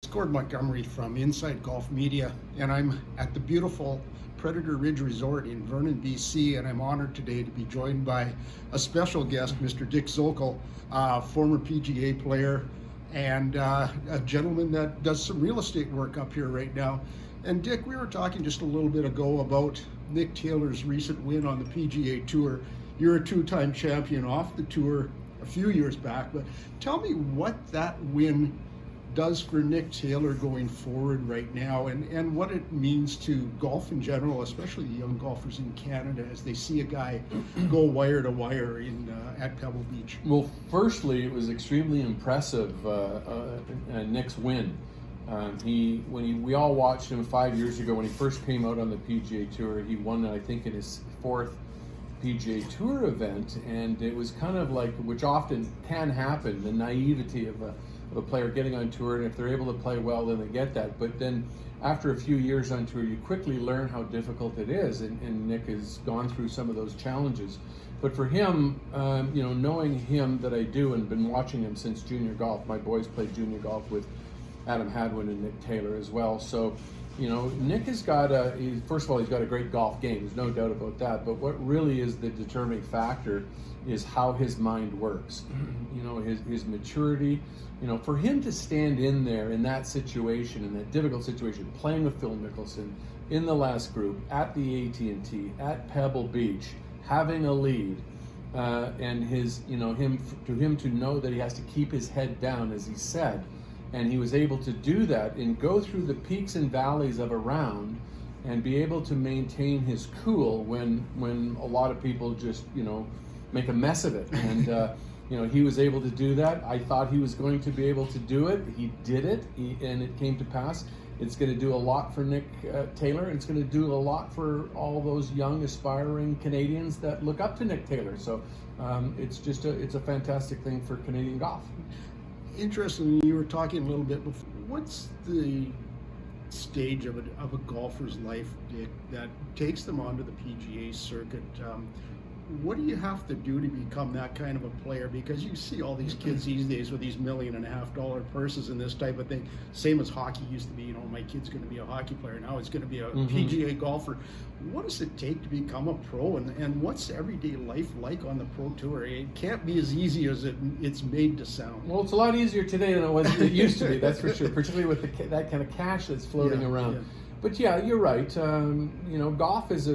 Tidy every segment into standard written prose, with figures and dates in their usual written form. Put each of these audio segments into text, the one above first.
Gord Montgomery from Inside Golf Media, and I'm at the beautiful Predator Ridge Resort in Vernon, BC, and I'm honored today to be joined by a special guest, Mr. Dick Zokol, former PGA player and a gentleman that does some real estate work up here right now. And Dick, we were talking just a little bit ago about Nick Taylor's recent win on the PGA Tour. You're a two-time champion off the tour a few years back, but tell me what that win does for Nick Taylor going forward right now, and what it means to golf in general, especially the young golfers in Canada, as they see a guy go wire to wire at Pebble Beach. Well, firstly, it was extremely impressive, Nick's win. We all watched him 5 years ago when he first came out on the PGA Tour. He won, I think, in his fourth PGA Tour event, and it was kind of like, which often can happen, the naivety of a player getting on tour, and if they're able to play well, then they get that. But then after a few years on tour, you quickly learn how difficult it is, and Nick has gone through some of those challenges. But for him, knowing him that I do and been watching him since junior golf, my boys played junior golf with Adam Hadwin and Nick Taylor as well. So, Nick has got first of all, he's got a great golf game, there's no doubt about that, but what really is the determining factor is how his mind works. His maturity. For him to stand in there in that situation, in that difficult situation, playing with Phil Mickelson in the last group at the AT&T at Pebble Beach, having a lead, and him to know that he has to keep his head down, as he said, and he was able to do that and go through the peaks and valleys of a round and be able to maintain his cool when a lot of people just make a mess of it. And he was able to do that. I thought he was going to be able to do it. He did it, and it came to pass. It's going to do a lot for Nick Taylor, and it's going to do a lot for all those young, aspiring Canadians that look up to Nick Taylor. So it's a fantastic thing for Canadian golf. Interesting, you were talking a little bit before. What's the stage of a golfer's life, Dick, that takes them onto the PGA circuit? What do you have to do to become that kind of a player? Because you see all these kids these days with these $1.5 million purses and this type of thing. Same as hockey used to be. My kid's going to be a hockey player. Now it's going to be a PGA golfer. What does it take to become a pro? And what's everyday life like on the pro tour? It can't be as easy as it's made to sound. Well, it's a lot easier today than it used to be. That's for sure. Particularly with that kind of cash that's floating around. Yeah. But yeah, you're right. Golf is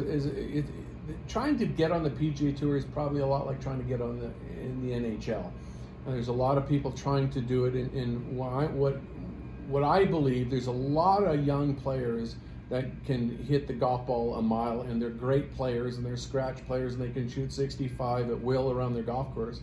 trying to get on the PGA Tour is probably a lot like trying to get in the NHL. There's a lot of people trying to do it, and what I believe, there's a lot of young players that can hit the golf ball a mile, and they're great players, and they're scratch players, and they can shoot 65 at will around their golf course.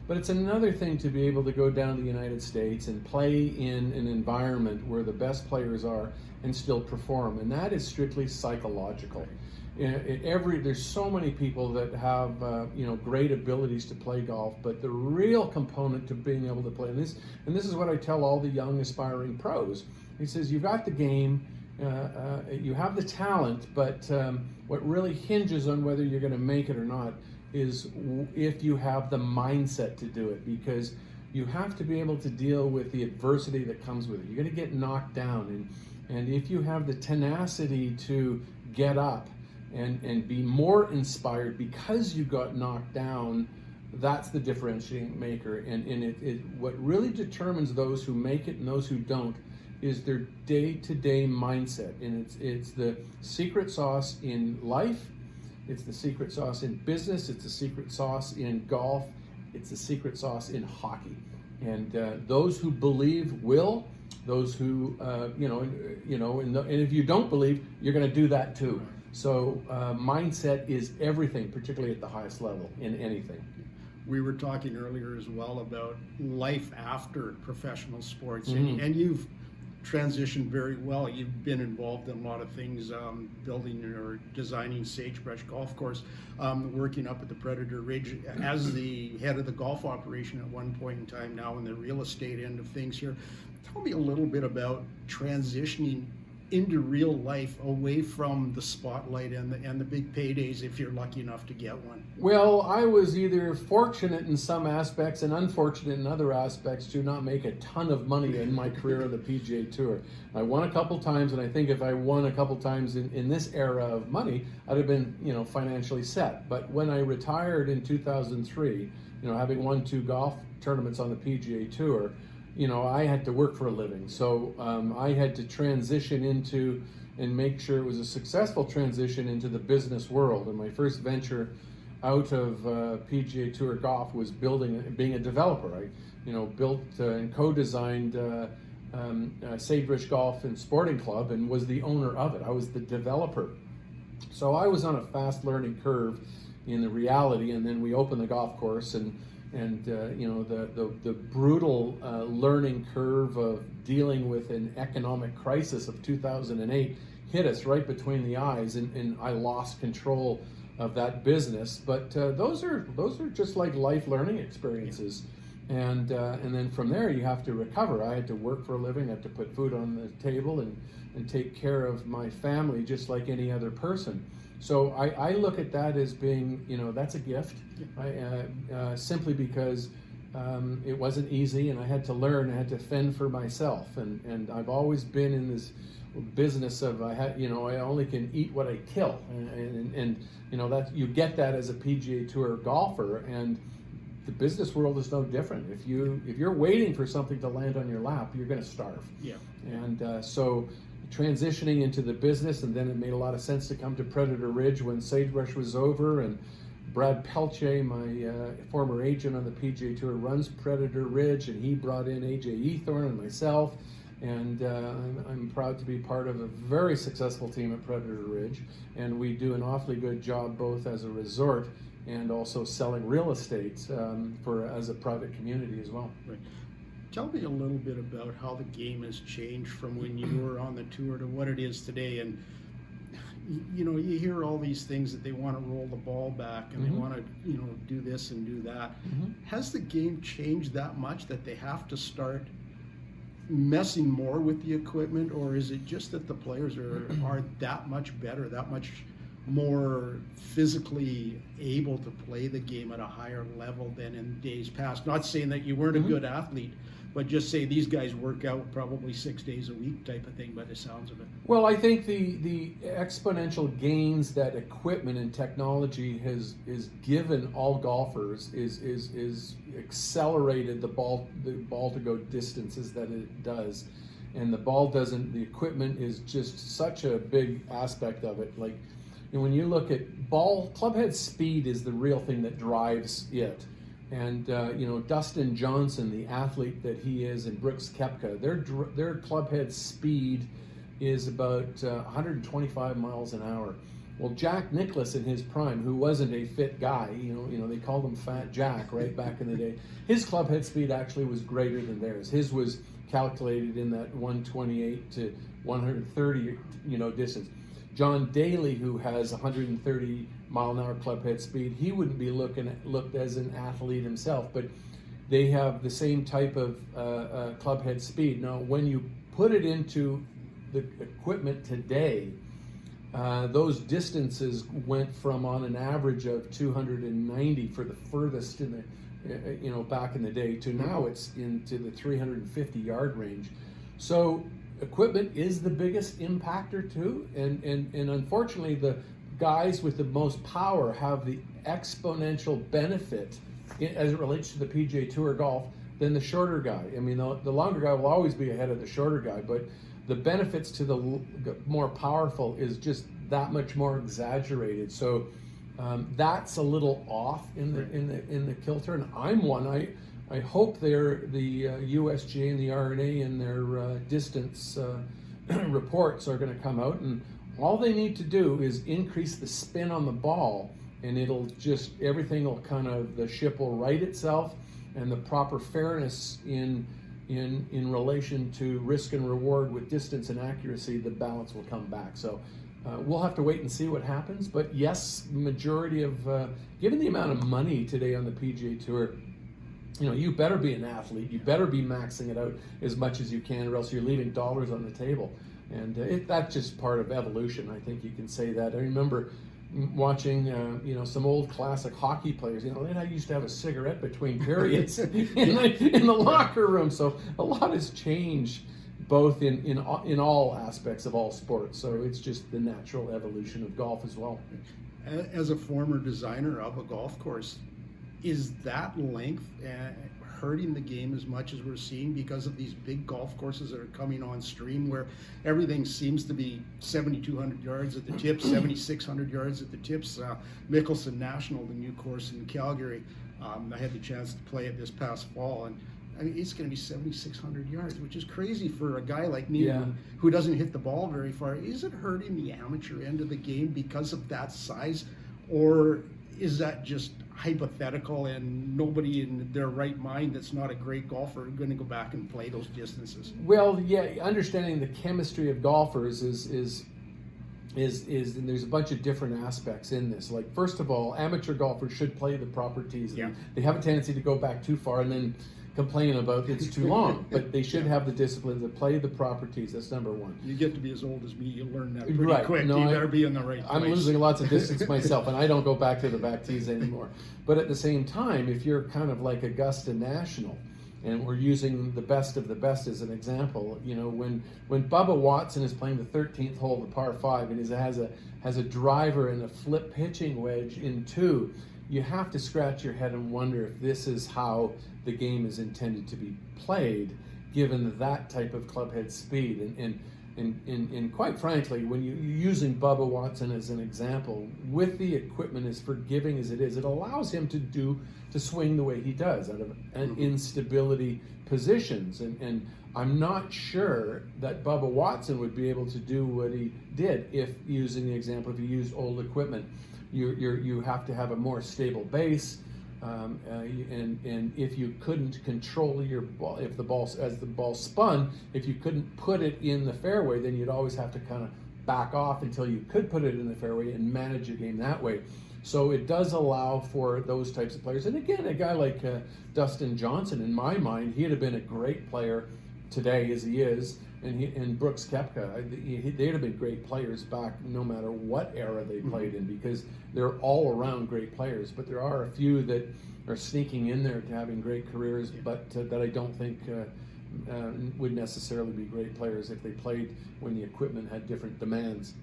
But it's another thing to be able to go down to the United States and play in an environment where the best players are and still perform, and that is strictly psychological. There's so many people that have great abilities to play golf, but the real component to being able to play, and this is what I tell all the young aspiring pros. He says, you've got the game, you have the talent, but what really hinges on whether you're going to make it or not is if you have the mindset to do it, because you have to be able to deal with the adversity that comes with it. You're going to get knocked down, and if you have the tenacity to get up and be more inspired because you got knocked down, that's the differentiating maker. And what really determines those who make it and those who don't is their day-to-day mindset. And it's the secret sauce in life, it's the secret sauce in business, it's the secret sauce in golf, it's the secret sauce in hockey. And those who believe will, those who, and if you don't believe, you're going to do that too. So mindset is everything, particularly at the highest level in anything. We were talking earlier as well about life after professional sports, and you've transitioned very well. You've been involved in a lot of things, building or designing Sagebrush Golf Course, working up at the Predator Ridge as the head of the golf operation at one point in time, now in the real estate end of things here. Tell me a little bit about transitioning into real life away from the spotlight and the big paydays if you're lucky enough to get one? Well, I was either fortunate in some aspects and unfortunate in other aspects to not make a ton of money in my career on the PGA Tour. I won a couple times, and I think if I won a couple times in this era of money, I'd have been, financially set. But when I retired in 2003, having won 2 golf tournaments on the PGA Tour, I had to work for a living. So I had to transition into and make sure it was a successful transition into the business world. And my first venture out of PGA Tour golf was being a developer. I, built and co-designed Sagebrush Golf and Sporting Club and was the owner of it. I was the developer. So I was on a fast learning curve in the reality, and then we opened the golf course and the brutal learning curve of dealing with an economic crisis of 2008 hit us right between the eyes, and I lost control of that business. But those are just like life learning experiences, and then from there you have to recover. I had to work for a living, I had to put food on the table and take care of my family just like any other person. So I look at that as being, that's a gift, simply because it wasn't easy, and I had to learn, I had to fend for myself, and I've always been in this business of I only can eat what I kill, and that you get that as a PGA Tour golfer, and the business world is no different. If you're waiting for something to land on your lap, you're going to starve. Yeah. And so transitioning into the business, and then it made a lot of sense to come to Predator Ridge when Sagebrush was over, and Brad Pelche, my former agent on the PGA Tour, runs Predator Ridge, and he brought in AJ Ethorn and myself, and I'm proud to be part of a very successful team at Predator Ridge, and we do an awfully good job both as a resort and also selling real estate as a private community as well. Right. Tell me a little bit about how the game has changed from when you were on the tour to what it is today. And you hear all these things that they want to roll the ball back and they want to do this and do that. Has the game changed that much that they have to start messing more with the equipment, or is it just that the players are that much better, that much more physically able to play the game at a higher level than in days past? Not saying that you weren't a good athlete, but just say these guys work out probably 6 days a week type of thing by the sounds of it. Well, I think the exponential gains that equipment and technology has given all golfers is accelerated the ball to go distances that it does. And the equipment is just such a big aspect of it. Like, when you look at clubhead speed is the real thing that drives it. And Dustin Johnson, the athlete that he is, and Brooks Koepka, their clubhead speed is about 125 miles an hour. Well, Jack Nicklaus in his prime, who wasn't a fit guy, they called him Fat Jack right back in the day. His clubhead speed actually was greater than theirs. His was calculated in that 128 to 130, distance. John Daly, who has 130 mile an hour clubhead speed, he wouldn't be looked as an athlete himself, but they have the same type of clubhead speed. Now, when you put it into the equipment today, those distances went from on an average of 290 for the furthest in the back in the day to now it's into the 350 yard range. So equipment is the biggest impactor too, and unfortunately the guys with the most power have the exponential benefit as it relates to the PGA Tour golf than the shorter guy. I mean, the longer guy will always be ahead of the shorter guy, but the benefits to the more powerful is just that much more exaggerated. So that's a little off in the kilter, and I'm one. I hope the USGA and the R&A in their distance reports are going to come out, and all they need to do is increase the spin on the ball, and everything will the ship will right itself, and the proper fairness in relation to risk and reward with distance and accuracy, the balance will come back. So we'll have to wait and see what happens. But yes, majority of, given the amount of money today on the PGA Tour, you better be an athlete. You better be maxing it out as much as you can, or else you're leaving dollars on the table. And that's just part of evolution. I think you can say that. I remember watching, some old classic hockey players. And I used to have a cigarette between periods in the locker room. So a lot has changed, both in all aspects of all sports. So it's just the natural evolution of golf as well. As a former designer of a golf course, is that length hurting the game as much as we're seeing because of these big golf courses that are coming on stream, where everything seems to be 7,200 yards at the tips, 7,600 yards at the tips? Mickelson National, the new course in Calgary, I had the chance to play it this past fall, and I mean, it's going to be 7,600 yards, which is crazy for a guy like me who doesn't hit the ball very far. Is it hurting the amateur end of the game because of that size, or is that just hypothetical and nobody in their right mind that's not a great golfer going to go back and play those distances? Well, yeah, understanding the chemistry of golfers is and there's a bunch of different aspects in this. Like, first of all, amateur golfers should play the proper tees. Yeah. They have a tendency to go back too far and then complain about it's too long, but they should have the discipline to play the proper tees. That's number one. You get to be as old as me, you'll learn that pretty quick. No, you better be in the right place. I'm losing lots of distance myself, and I don't go back to the back tees anymore. But at the same time, if you're kind of like Augusta National, and we're using the best of the best as an example, when Bubba Watson is playing the 13th hole of the par 5 and has a driver and a flip pitching wedge in 2, you have to scratch your head and wonder if this is how the game is intended to be played, given that type of clubhead speed. And quite frankly, when you're using Bubba Watson as an example, with the equipment as forgiving as it is, it allows him to swing the way he does out of an instability positions. And I'm not sure that Bubba Watson would be able to do what he did if, using the example, if you used old equipment. You have to have a more stable base, and if you couldn't control your ball, as the ball spun, if you couldn't put it in the fairway, then you'd always have to kind of back off until you could put it in the fairway and manage your game that way. So it does allow for those types of players. And again, a guy like Dustin Johnson, in my mind, he'd have been a great player today as he is. And Brooks Koepka, they'd have been great players back no matter what era they played in, because they're all around great players. But there are a few that are sneaking in there to having great careers, but that I don't think would necessarily be great players if they played when the equipment had different demands.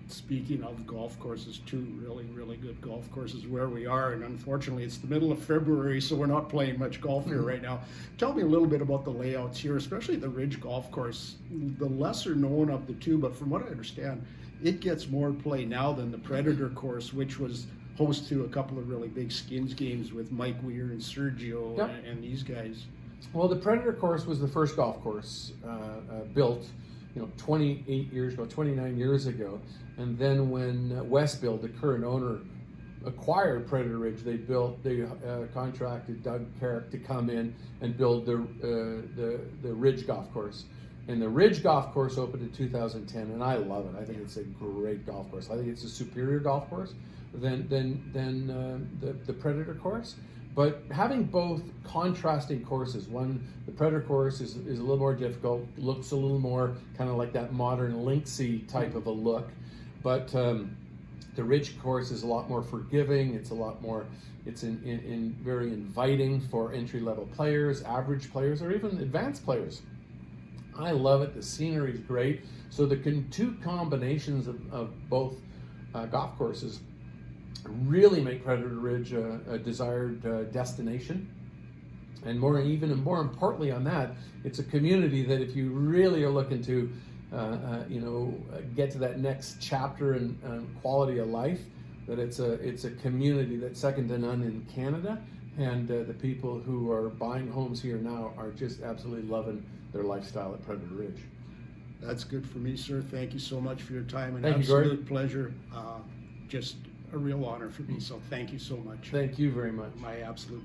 Speaking of golf courses, two really, really good golf courses where we are, and unfortunately it's the middle of February, so we're not playing much golf here right now. Tell me a little bit about the layouts here, especially the Ridge Golf Course, the lesser known of the two, but from what I understand, it gets more play now than the Predator course, which was host to a couple of really big skins games with Mike Weir and Sergio and these guys. Well, the Predator course was the first golf course built 28 years ago, 29 years ago. And then when Westbuild, the current owner, acquired Predator Ridge, they contracted Doug Carrick to come in and build the Ridge Golf Course. And the Ridge Golf Course opened in 2010, and I love it. I think it's a great golf course. I think it's a superior golf course than the Predator course. But having both contrasting courses, the Predator course is a little more difficult, looks a little more kind of like that modern linksy type of a look, but the Ridge course is a lot more forgiving. It's a lot more, it's in very inviting for entry-level players, average players, or even advanced players. I love it. The scenery is great. So the two combinations of both golf courses really make Predator Ridge a desired destination. And more importantly on that, it's a community that if you really are looking to get to that next chapter in quality of life, that it's a community that's second to none in Canada. And the people who are buying homes here now are just absolutely loving their lifestyle at Predator Ridge. That's good for me, sir. Thank you so much for your time. An Thank you, absolute Gordon. pleasure. Just a real honor for me. So thank you so much. Thank you very much. My absolute